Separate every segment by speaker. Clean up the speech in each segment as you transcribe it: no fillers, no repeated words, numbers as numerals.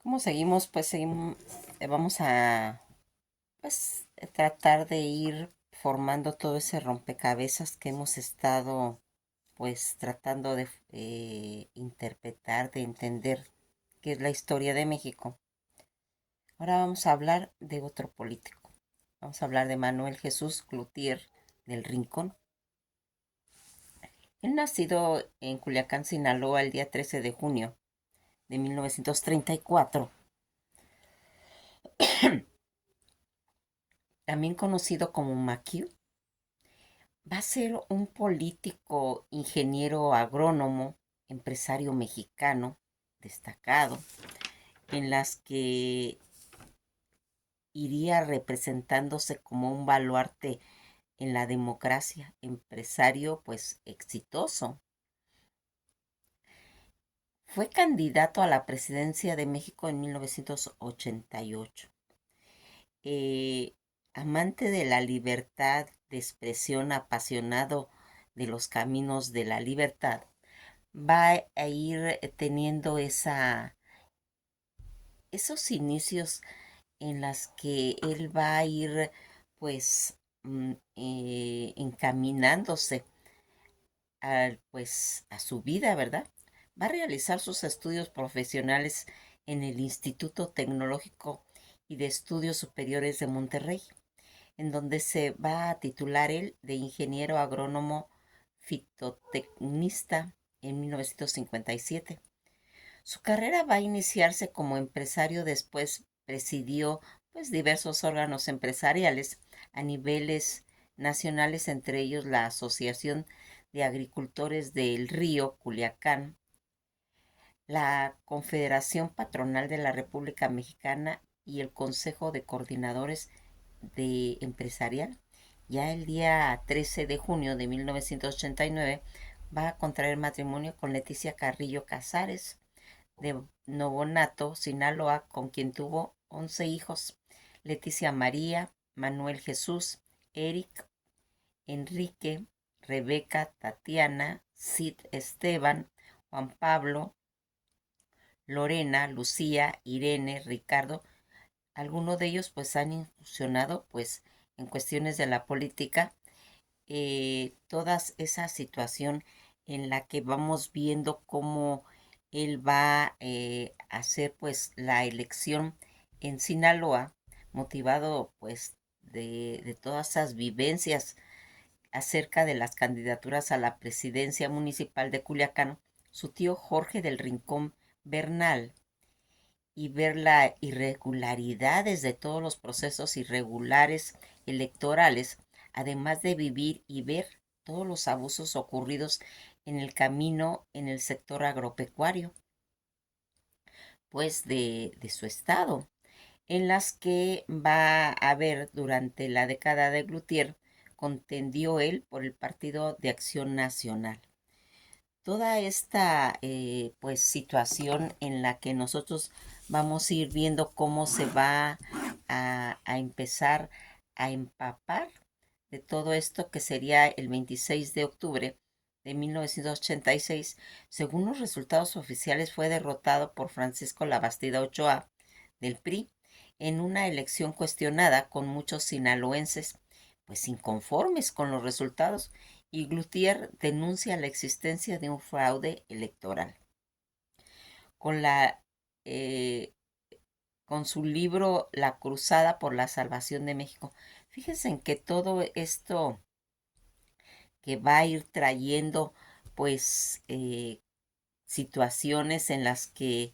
Speaker 1: ¿Cómo seguimos? Vamos a tratar de ir formando todo ese rompecabezas que hemos estado tratando de interpretar, de entender qué es la historia de México. Ahora vamos a hablar de otro político. Vamos a hablar de Manuel Jesús Cloutier del Rincón. Él nacido en Culiacán, Sinaloa, el día 13 de junio de 1934, también conocido como Maquis. Va a ser un político, ingeniero agrónomo, empresario mexicano destacado, en las que iría representándose como un baluarte en la democracia, empresario exitoso. Fue candidato a la presidencia de México en 1988. Eh, Amante de la libertad de expresión, apasionado de los caminos de la libertad, va a ir teniendo esos inicios en las que él va a ir encaminándose a su vida, ¿verdad? Va a realizar sus estudios profesionales en el Instituto Tecnológico y de Estudios Superiores de Monterrey, en donde se va a titular él de ingeniero agrónomo fitotecnista en 1957. Su carrera va a iniciarse como empresario, después presidió diversos órganos empresariales a niveles nacionales, entre ellos la Asociación de Agricultores del Río Culiacán, la Confederación Patronal de la República Mexicana y el Consejo de Coordinadores de Empresarial. Ya el día 13 de junio de 1989 va a contraer matrimonio con Leticia Carrillo Casares, de Novonato, Sinaloa, con quien tuvo 11 hijos: Leticia María, Manuel Jesús, Eric, Enrique, Rebeca, Tatiana, Cid Esteban, Juan Pablo, Lorena, Lucía, Irene, Ricardo. Algunos de ellos han incursionado en cuestiones de la política. Toda esa situación en la que vamos viendo cómo él va a hacer la elección en Sinaloa, motivado de todas esas vivencias acerca de las candidaturas a la presidencia municipal de Culiacán. Su tío Jorge del Rincón Bernal, y ver las irregularidades de todos los procesos irregulares electorales, además de vivir y ver todos los abusos ocurridos en el camino en el sector agropecuario, de su estado, en las que va a haber durante la década de Glutier, contendió él por el Partido de Acción Nacional. Toda esta situación en la que nosotros vamos a ir viendo cómo se va a empezar a empapar de todo esto, que sería el 26 de octubre de 1986. Según los resultados oficiales, fue derrotado por Francisco Labastida Ochoa del PRI en una elección cuestionada, con muchos sinaloenses inconformes con los resultados, y Glutier denuncia la existencia de un fraude electoral. Con la eh, con su libro La Cruzada por la Salvación de México. Fíjense en que todo esto que va a ir trayendo pues eh, situaciones en las que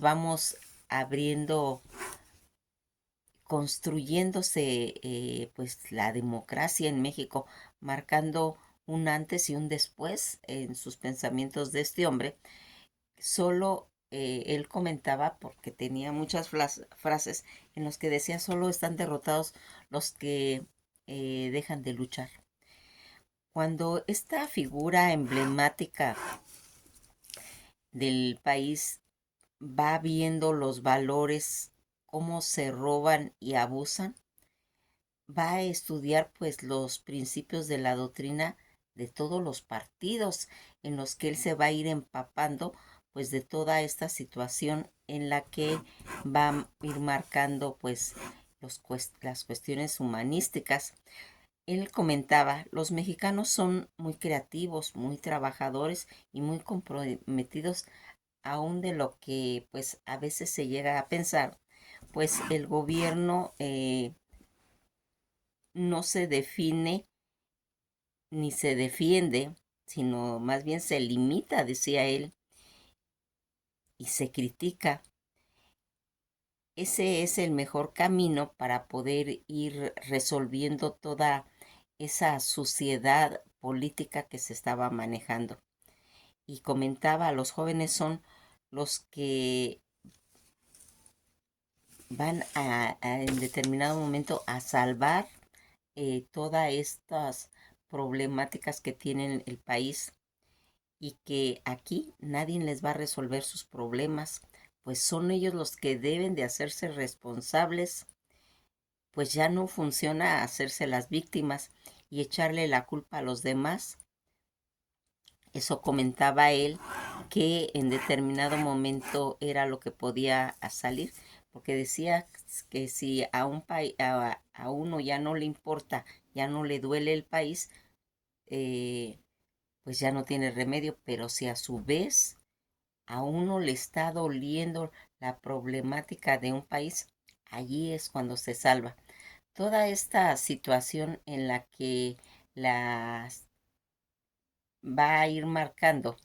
Speaker 1: vamos abriendo, construyéndose la democracia en México, marcando un antes y un después en sus pensamientos de este hombre. Solo él comentaba, porque tenía muchas frases en las que decía: solo están derrotados los que dejan de luchar. Cuando esta figura emblemática del país va viendo los valores, cómo se roban y abusan, va a estudiar los principios de la doctrina de todos los partidos, en los que él se va a ir empapando de toda esta situación en la que va a ir marcando pues las cuestiones humanísticas. Él comentaba, los mexicanos son muy creativos, muy trabajadores y muy comprometidos, aún de lo que pues a veces se llega a pensar, pues el gobierno no se define ni se defiende, sino más bien se limita, decía él, y se critica. Ese es el mejor camino para poder ir resolviendo toda esa suciedad política que se estaba manejando. Y comentaba, los jóvenes son los que van en determinado momento a salvar todas estas problemáticas que tiene el país, y que aquí nadie les va a resolver sus problemas, pues son ellos los que deben de hacerse responsables, pues ya no funciona hacerse las víctimas y echarle la culpa a los demás. Eso comentaba él, que en determinado momento era lo que podía salir, porque decía que si a uno ya no le importa, ya no le duele el país, pues ya no tiene remedio, pero si a su vez a uno le está doliendo la problemática de un país, allí es cuando se salva. Toda esta situación en la que las va a ir marcando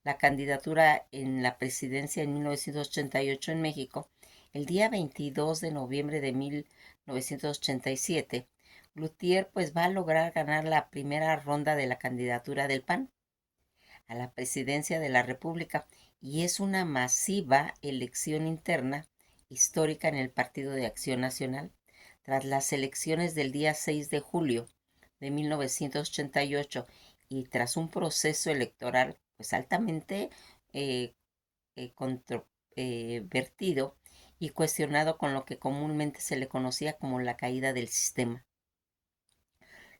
Speaker 1: la candidatura en la presidencia en 1988 en México, el día 22 de noviembre de 1987, Cloutier pues va a lograr ganar la primera ronda de la candidatura del PAN a la presidencia de la República, y es una masiva elección interna histórica en el Partido de Acción Nacional. Tras las elecciones del día 6 de julio de 1988 y tras un proceso electoral pues altamente eh, controvertido y cuestionado, con lo que comúnmente se le conocía como la caída del sistema.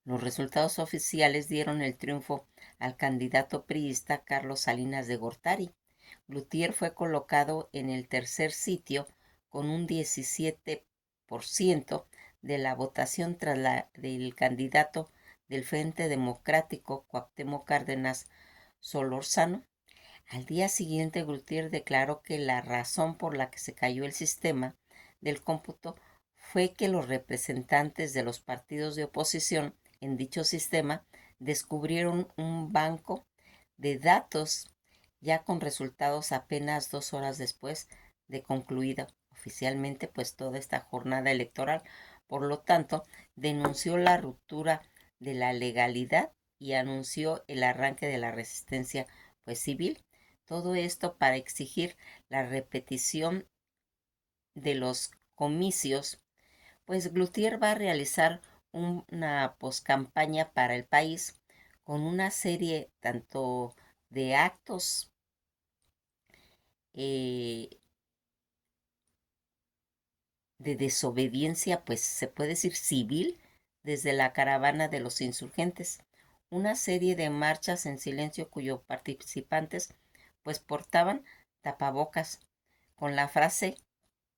Speaker 1: Los resultados oficiales dieron el triunfo al candidato priista Carlos Salinas de Gortari. Cloutier fue colocado en el tercer sitio con un 17% de la votación, tras la del candidato del Frente Democrático Cuauhtémoc Cárdenas Solórzano. Al día siguiente, Cloutier declaró que la razón por la que se cayó el sistema del cómputo fue que los representantes de los partidos de oposición en dicho sistema descubrieron un banco de datos ya con resultados apenas 2 horas después de concluida oficialmente pues toda esta jornada electoral. Por lo tanto, denunció la ruptura de la legalidad y anunció el arranque de la resistencia pues civil. Todo esto para exigir la repetición de los comicios, pues Cloutier va a realizar una poscampaña para el país con una serie tanto de actos eh, de desobediencia, pues se puede decir civil, desde la caravana de los insurgentes, una serie de marchas en silencio cuyos participantes pues portaban tapabocas con la frase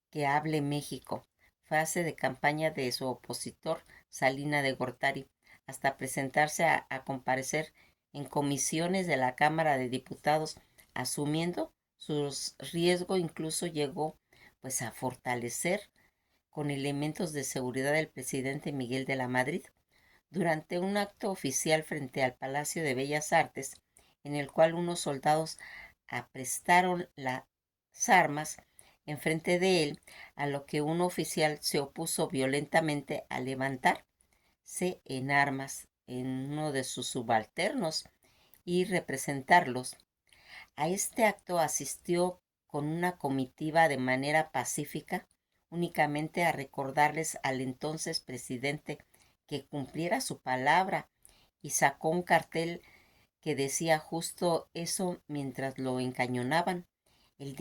Speaker 1: "que hable México", frase de campaña de su opositor Salina de Gortari, hasta presentarse a comparecer en comisiones de la Cámara de Diputados, asumiendo sus riesgos. Incluso llegó pues a fortalecer con elementos de seguridad el presidente Miguel de la Madrid durante un acto oficial frente al Palacio de Bellas Artes, en el cual unos soldados aprestaron las armas enfrente de él, a lo que un oficial se opuso violentamente a levantarse en armas en uno de sus subalternos y representarlos. A este acto asistió con una comitiva de manera pacífica, únicamente a recordarles al entonces presidente que cumpliera su palabra, y sacó un cartel que decía justo eso mientras lo encañonaban. En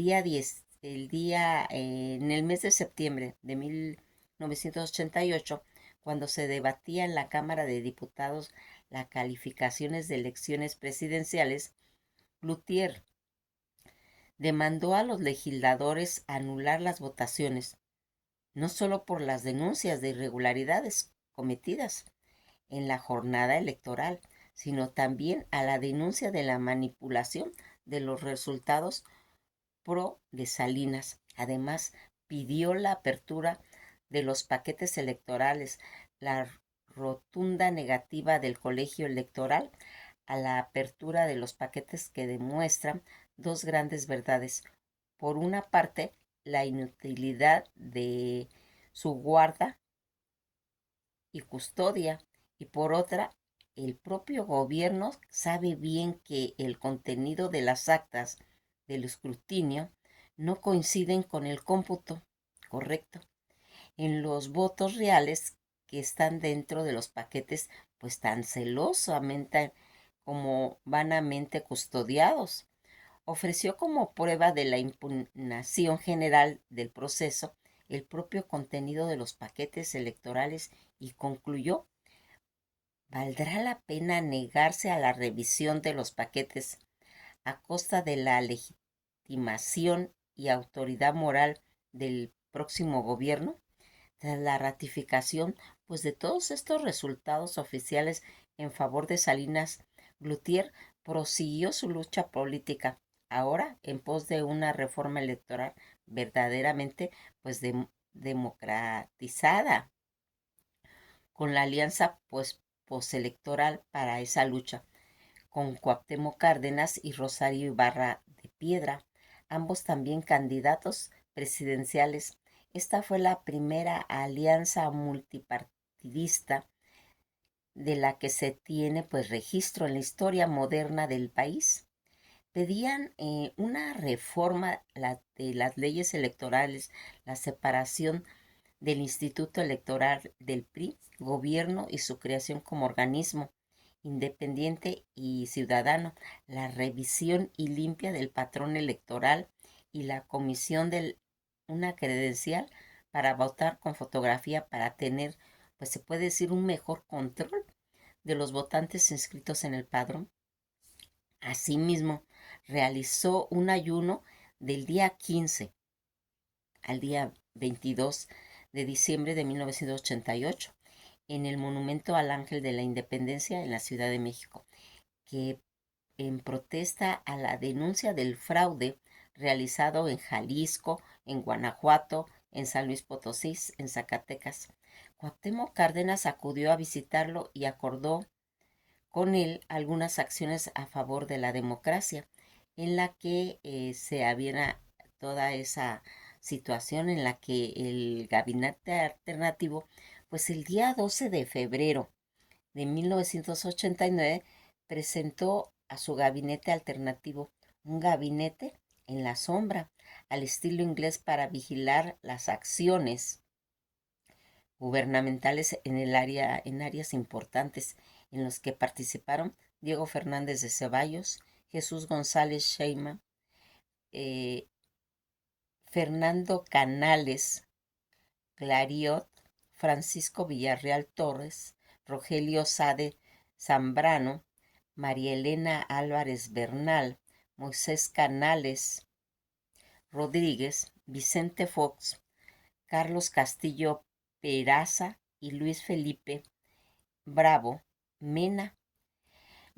Speaker 1: el mes de septiembre de 1988, cuando se debatía en la Cámara de Diputados las calificaciones de elecciones presidenciales, Cloutier demandó a los legisladores anular las votaciones, no solo por las denuncias de irregularidades cometidas en la jornada electoral, sino también a la denuncia de la manipulación de los resultados pro de Salinas. Además, pidió la apertura de los paquetes electorales, la rotunda negativa del colegio electoral a la apertura de los paquetes que demuestran dos grandes verdades. Por una parte, la inutilidad de su guarda y custodia, y por otra, el propio gobierno sabe bien que el contenido de las actas del escrutinio no coinciden con el cómputo correcto en los votos reales que están dentro de los paquetes, pues tan celosamente como vanamente custodiados. Ofreció como prueba de la impugnación general del proceso el propio contenido de los paquetes electorales y concluyó: ¿valdrá la pena negarse a la revisión de los paquetes a costa de la legitimación y autoridad moral del próximo gobierno? Tras la ratificación, pues, de todos estos resultados oficiales en favor de Salinas, Cloutier prosiguió su lucha política, ahora en pos de una reforma electoral verdaderamente, pues, democratizada, con la alianza, pues, postelectoral para esa lucha, con Cuauhtémoc Cárdenas y Rosario Ibarra de Piedra, ambos también candidatos presidenciales. Esta fue la primera alianza multipartidista de la que se tiene, pues, registro en la historia moderna del país. Pedían una reforma de las leyes electorales, la separación del Instituto Electoral del PRI, gobierno y su creación como organismo independiente y ciudadano, la revisión y limpia del patrón electoral y la comisión de una credencial para votar con fotografía para tener, pues se puede decir, un mejor control de los votantes inscritos en el padrón. Asimismo, realizó un ayuno del día 15 al día 22 de diciembre de 1988 en el Monumento al Ángel de la Independencia en la Ciudad de México, que en protesta a la denuncia del fraude realizado en Jalisco, en Guanajuato, en San Luis Potosí, en Zacatecas. Cuauhtémoc Cárdenas acudió a visitarlo y acordó con él algunas acciones a favor de la democracia, en la que se había toda esa situación en la que el gabinete alternativo, pues el día 12 de febrero de 1989 presentó a su gabinete alternativo, un gabinete en la sombra, al estilo inglés, para vigilar las acciones gubernamentales en áreas importantes en los que participaron Diego Fernández de Ceballos, Jesús González Sheinbaum, eh, Fernando Canales Clariot, Francisco Villarreal Torres, Rogelio Sade Zambrano, María Elena Álvarez Bernal, Moisés Canales Rodríguez, Vicente Fox, Carlos Castillo Peraza y Luis Felipe Bravo Mena.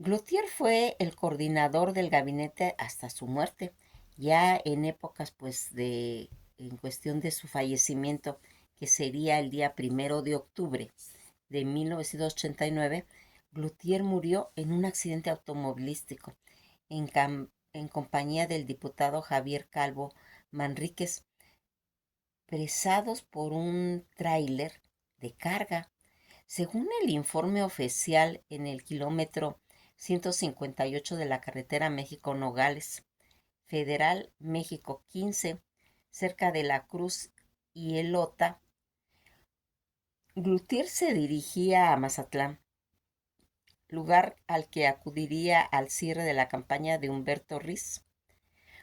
Speaker 1: Cloutier fue el coordinador del gabinete hasta su muerte, ya en épocas, pues, en cuestión de su fallecimiento, que sería el día 1 de octubre de 1989, Cloutier murió en un accidente automovilístico en compañía del diputado Javier Calvo Manríquez, presados por un tráiler de carga. Según el informe oficial, en el kilómetro 158 de la carretera México-Nogales, Federal México 15, cerca de La Cruz y Elota, Cloutier se dirigía a Mazatlán, lugar al que acudiría al cierre de la campaña de Humberto Riz.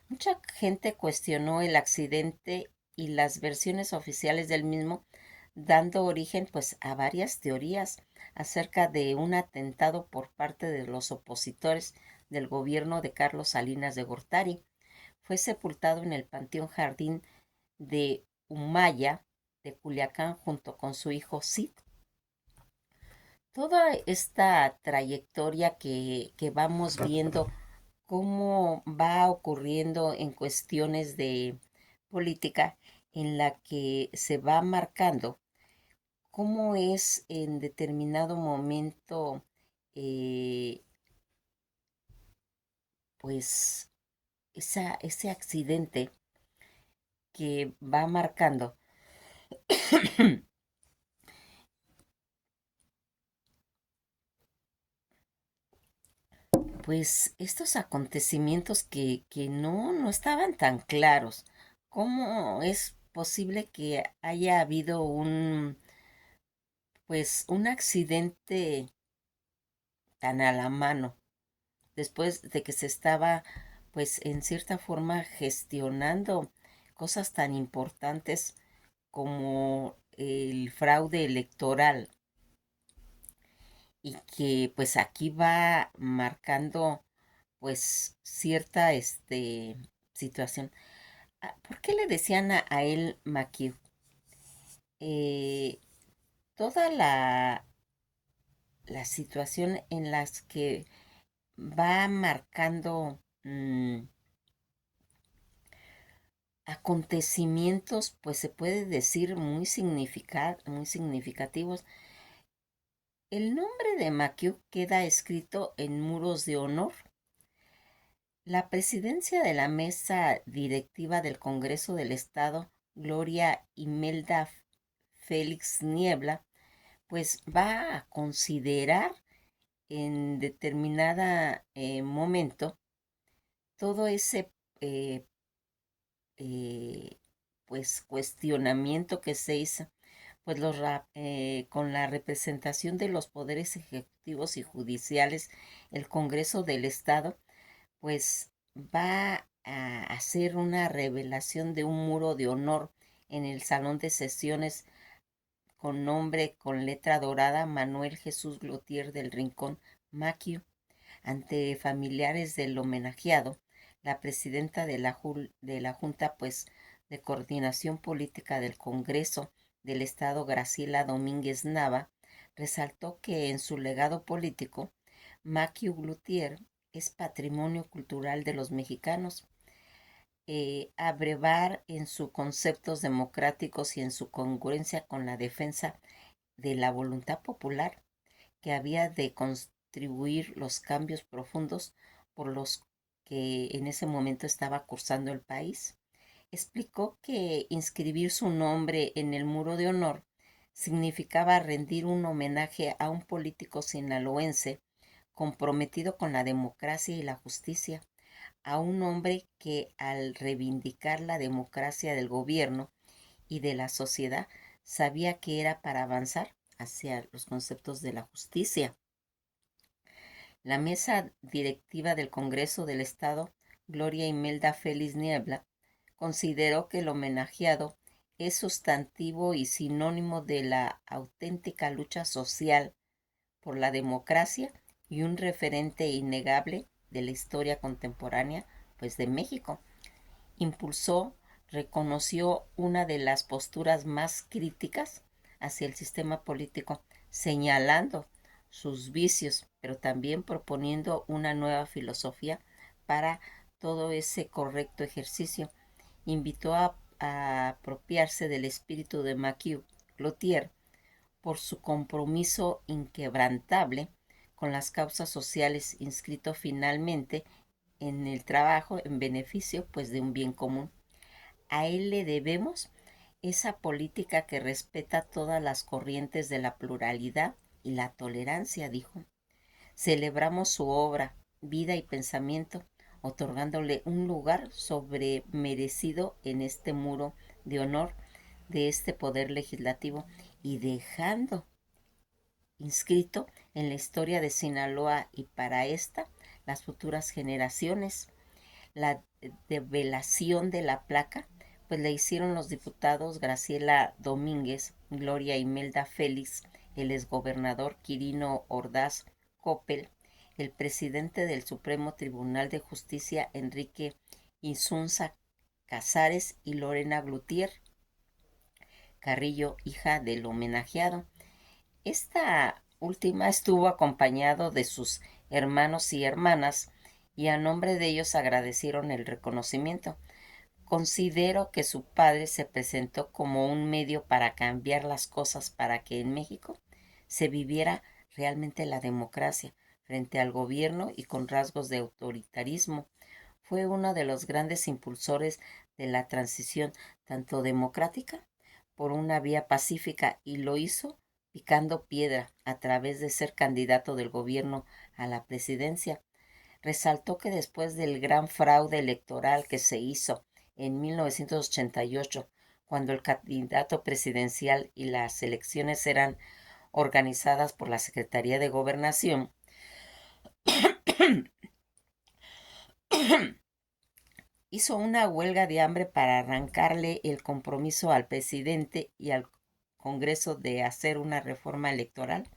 Speaker 1: Mucha gente cuestionó el accidente y las versiones oficiales del mismo, dando origen, pues, a varias teorías acerca de un atentado por parte de los opositores del gobierno de Carlos Salinas de Gortari. fue sepultado en el Panteón Jardín de Humaya de Culiacán junto con su hijo Cid. Toda esta trayectoria que vamos viendo, cómo va ocurriendo en cuestiones de política, en la que se va marcando cómo es en determinado momento, eh, pues, ese accidente que va marcando, pues, estos acontecimientos que no estaban tan claros. ¿Cómo es posible que haya habido un accidente tan a la mano, después de que se estaba, pues, en cierta forma gestionando cosas tan importantes como el fraude electoral, y que pues aquí va marcando pues cierta situación? ¿Por qué le decían a él Maquis? Eh, Toda la situación en las que va marcando acontecimientos, pues se puede decir muy significativos. El nombre de Maciú queda escrito en muros de honor. La presidencia de la mesa directiva del Congreso del Estado, Gloria Imelda Félix Niebla, pues va a considerar en determinada momento todo ese eh, eh, pues cuestionamiento que se hizo, pues con la representación de los poderes ejecutivos y judiciales. El Congreso del Estado pues va a hacer una revelación de un muro de honor en el salón de sesiones con nombre con letra dorada Manuel Jesús Glotier del Rincón Maquio. Ante familiares del homenajeado, la presidenta de la Junta pues, de Coordinación Política del Congreso del Estado, Graciela Domínguez Nava, resaltó que en su legado político, Maquio Glutier es patrimonio cultural de los mexicanos. Abrevar en sus conceptos democráticos y en su congruencia con la defensa de la voluntad popular, que había de contribuir los cambios profundos por los que en ese momento estaba cursando el país. Explicó que inscribir su nombre en el muro de honor significaba rendir un homenaje a un político sinaloense comprometido con la democracia y la justicia, a un hombre que al reivindicar la democracia del gobierno y de la sociedad sabía que era para avanzar hacia los conceptos de la justicia. La mesa directiva del Congreso del Estado, Gloria Imelda Félix Niebla, consideró que el homenajeado es sustantivo y sinónimo de la auténtica lucha social por la democracia y un referente innegable de la historia contemporánea, pues, de México. Impulsó, reconoció una de las posturas más críticas hacia el sistema político, señalando sus vicios, pero también proponiendo una nueva filosofía para todo ese correcto ejercicio. Invitó a apropiarse del espíritu de Maquis Cloutier por su compromiso inquebrantable con las causas sociales, inscrito finalmente en el trabajo en beneficio pues de un bien común. A él le debemos esa política que respeta todas las corrientes de la pluralidad y la tolerancia, dijo. Celebramos su obra, vida y pensamiento, otorgándole un lugar sobremerecido en este muro de honor de este poder legislativo y dejando inscrito en la historia de Sinaloa y para esta, las futuras generaciones. La develación de la placa, pues la hicieron los diputados Graciela Domínguez, Gloria Imelda Félix, el exgobernador Quirino Ordaz Coppel, el presidente del Supremo Tribunal de Justicia Enrique Insunza Casares y Lorena Glutier Carrillo, hija del homenajeado. Esta última estuvo acompañado de sus hermanos y hermanas y a nombre de ellos agradecieron el reconocimiento. Considero que su padre se presentó como un medio para cambiar las cosas para que en México se viviera realmente la democracia frente al gobierno y con rasgos de autoritarismo. Fue uno de los grandes impulsores de la transición tanto democrática por una vía pacífica y lo hizo picando piedra a través de ser candidato del gobierno a la presidencia. Resaltó que después del gran fraude electoral que se hizo en 1988, cuando el candidato presidencial y las elecciones eran organizadas por la Secretaría de Gobernación, hizo una huelga de hambre para arrancarle el compromiso al presidente y al Congreso de hacer una reforma electoral.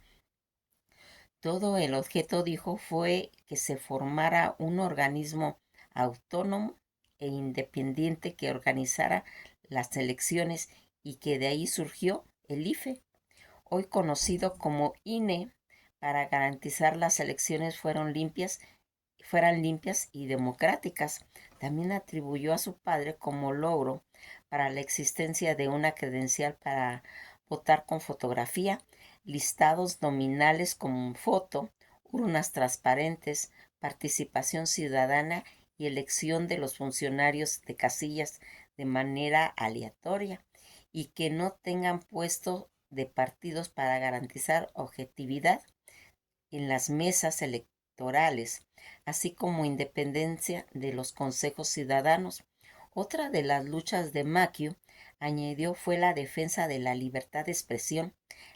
Speaker 1: Todo el objeto, dijo, fue que se formara un organismo autónomo e independiente que organizara las elecciones y que de ahí surgió el IFE, hoy conocido como INE, para garantizar las elecciones fueran limpias y democráticas. También atribuyó a su padre como logro para la existencia de una credencial para votar con fotografía, listados nominales con foto, urnas transparentes, participación ciudadana y elección de los funcionarios de casillas de manera aleatoria y que no tengan puesto de partidos para garantizar objetividad en las mesas electorales, así como independencia de los consejos ciudadanos. Otra de las luchas de Maquio, añadió, fue la defensa de la libertad de expresión,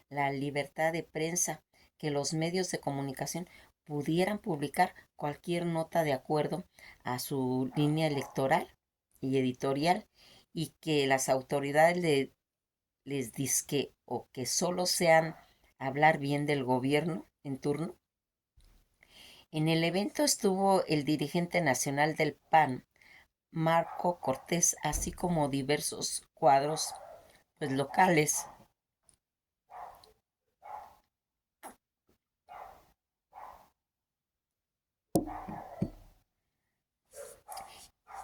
Speaker 1: la libertad de prensa, que los medios de comunicación pudieran publicar cualquier nota de acuerdo a su línea electoral y editorial y que las autoridades les disque o que solo sean hablar bien del gobierno en turno. En el evento estuvo el dirigente nacional del PAN, Marco Cortés, así como diversos cuadros pues, locales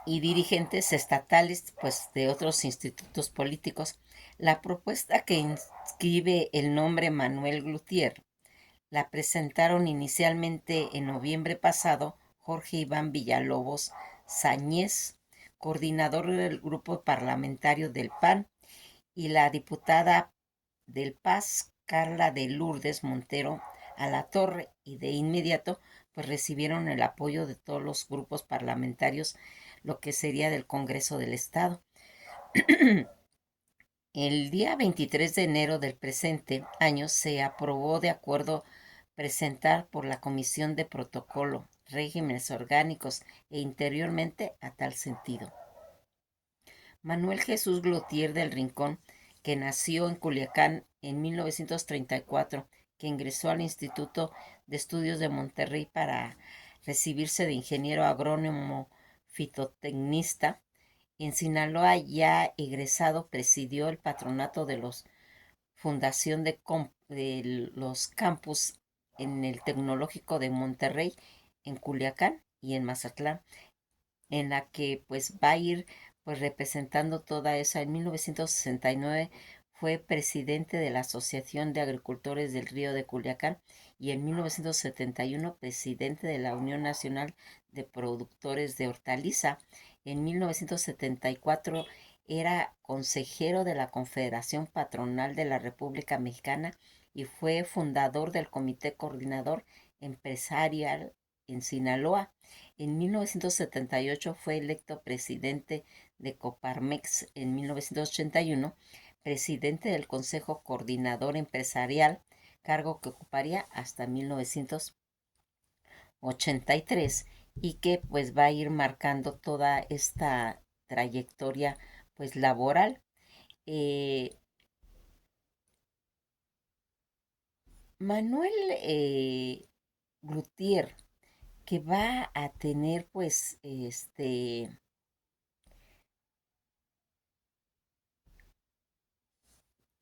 Speaker 1: y dirigentes estatales pues, de otros institutos políticos. La propuesta que inscribe el nombre Manuel Glutier la presentaron inicialmente en noviembre pasado Jorge Iván Villalobos Sáñez, coordinador del grupo parlamentario del PAN, y la diputada del Paz, Carla de Lourdes Montero Alatorre, y de inmediato pues recibieron el apoyo de todos los grupos parlamentarios, lo que sería del Congreso del Estado. El día 23 de enero del presente año se aprobó de acuerdo presentar por la Comisión de Protocolo, Regímenes Orgánicos e Interiormente a tal sentido. Manuel Jesús Glutier del Rincón, que nació en Culiacán en 1934, que ingresó al Instituto de Estudios de Monterrey para recibirse de ingeniero agrónomo fitotecnista. En Sinaloa, ya egresado, presidió el patronato de los fundación de los campus en el Tecnológico de Monterrey, en Culiacán y en Mazatlán, en la que pues va a ir pues representando toda esa. En 1969 fue presidente de la Asociación de Agricultores del Río de Culiacán y en 1971 presidente de la Unión Nacional de Productores de Hortaliza. En 1974 era consejero de la Confederación Patronal de la República Mexicana y fue fundador del Comité Coordinador Empresarial en Sinaloa. En 1978 fue electo presidente de Coparmex. En 1981, presidente del Consejo Coordinador Empresarial, cargo que ocuparía hasta 1983 y que pues va a ir marcando toda esta trayectoria pues laboral. Eh, Manuel Glutier, que va a tener pues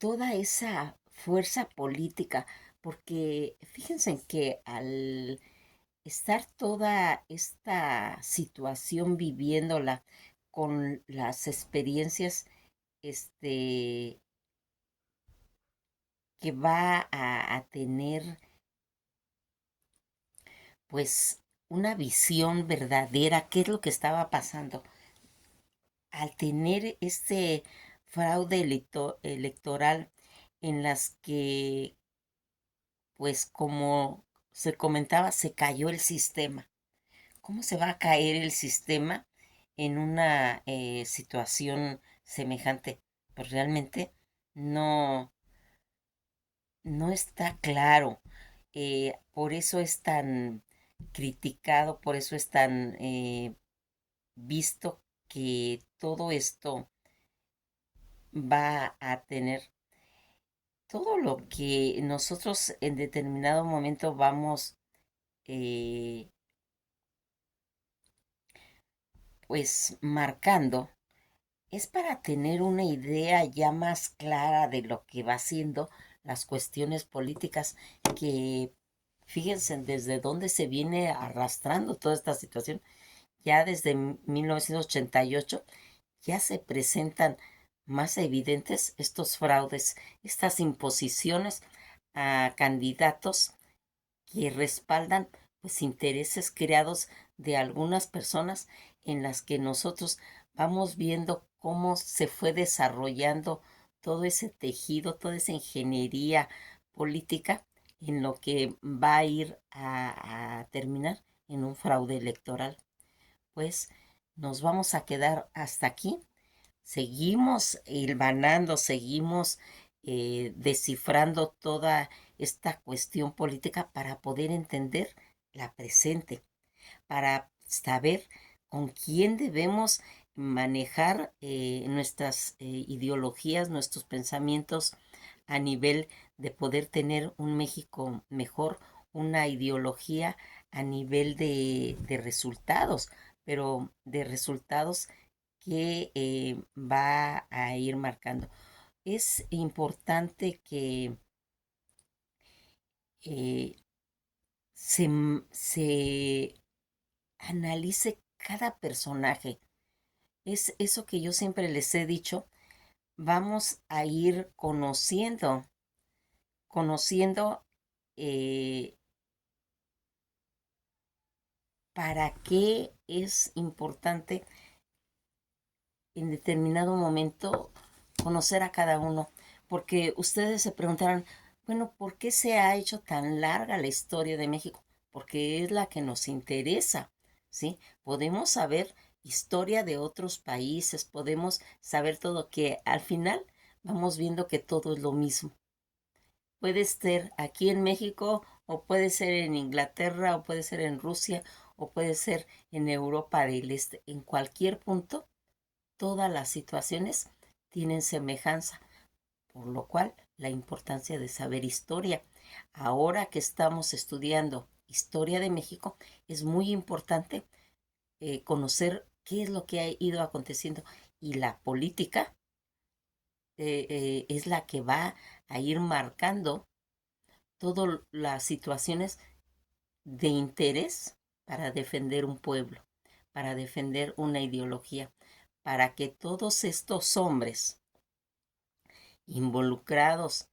Speaker 1: toda esa fuerza política, porque fíjense en que al estar toda esta situación viviéndola con las experiencias este, que va a tener pues una visión verdadera, qué es lo que estaba pasando. Al tener este fraude electoral en las que, pues como se comentaba, se cayó el sistema. ¿Cómo se va a caer el sistema en una situación semejante? Pues realmente no, no está claro. Por eso es tan criticado, por eso es tan visto que todo esto va a tener todo lo que nosotros en determinado momento vamos eh, pues marcando, es para tener una idea ya más clara de lo que va siendo las cuestiones políticas que fíjense desde dónde se viene arrastrando toda esta situación. Ya desde 1988 ya se presentan más evidentes estos fraudes, estas imposiciones a candidatos que respaldan pues intereses creados de algunas personas en las que nosotros vamos viendo cómo se fue desarrollando todo ese tejido, toda esa ingeniería política en lo que va a ir a terminar en un fraude electoral. Pues nos vamos a quedar hasta aquí. Seguimos hilvanando, seguimos descifrando toda esta cuestión política para poder entender la presente, para saber con quién debemos manejar nuestras ideologías, nuestros pensamientos a nivel de poder tener un México mejor, una ideología a nivel de resultados, pero de resultados que va a ir marcando. Es importante que eh, se analice cada personaje. Es eso que yo siempre les he dicho. Vamos a ir conociendo eh, para qué es importante en determinado momento conocer a cada uno, porque ustedes se preguntarán, bueno, ¿por qué se ha hecho tan larga la historia de México? Porque es la que nos interesa, ¿sí? Podemos saber historia de otros países, podemos saber todo, que al final vamos viendo que todo es lo mismo. Puede ser aquí en México, o puede ser en Inglaterra, o puede ser en Rusia, o puede ser en Europa del Este, en cualquier punto todas las situaciones tienen semejanza, por lo cual la importancia de saber historia. Ahora que estamos estudiando historia de México, es muy importante conocer qué es lo que ha ido aconteciendo y la política es la que va a ir marcando todas las situaciones de interés para defender un pueblo, para defender una ideología, para que todos estos hombres involucrados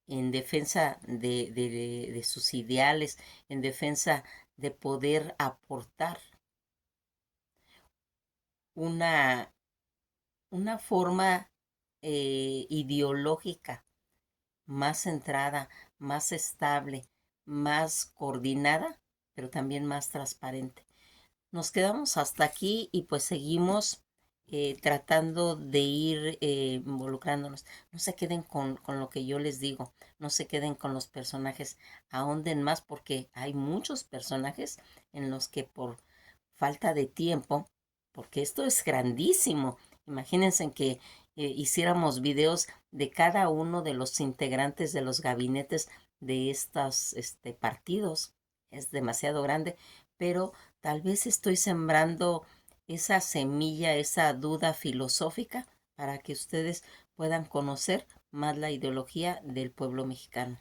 Speaker 1: en defensa de sus ideales, en defensa de poder aportar una, una forma ideológica más centrada, más estable, más coordinada, pero también más transparente. Nos quedamos hasta aquí y pues seguimos tratando de ir involucrándonos. No se queden con lo que yo les digo, no se queden con los personajes, ahonden más porque hay muchos personajes en los que por falta de tiempo, porque esto es grandísimo, imagínense que hiciéramos videos de cada uno de los integrantes de los gabinetes de estos partidos, es demasiado grande, pero tal vez estoy sembrando esa semilla, esa duda filosófica para que ustedes puedan conocer más la ideología del pueblo mexicano.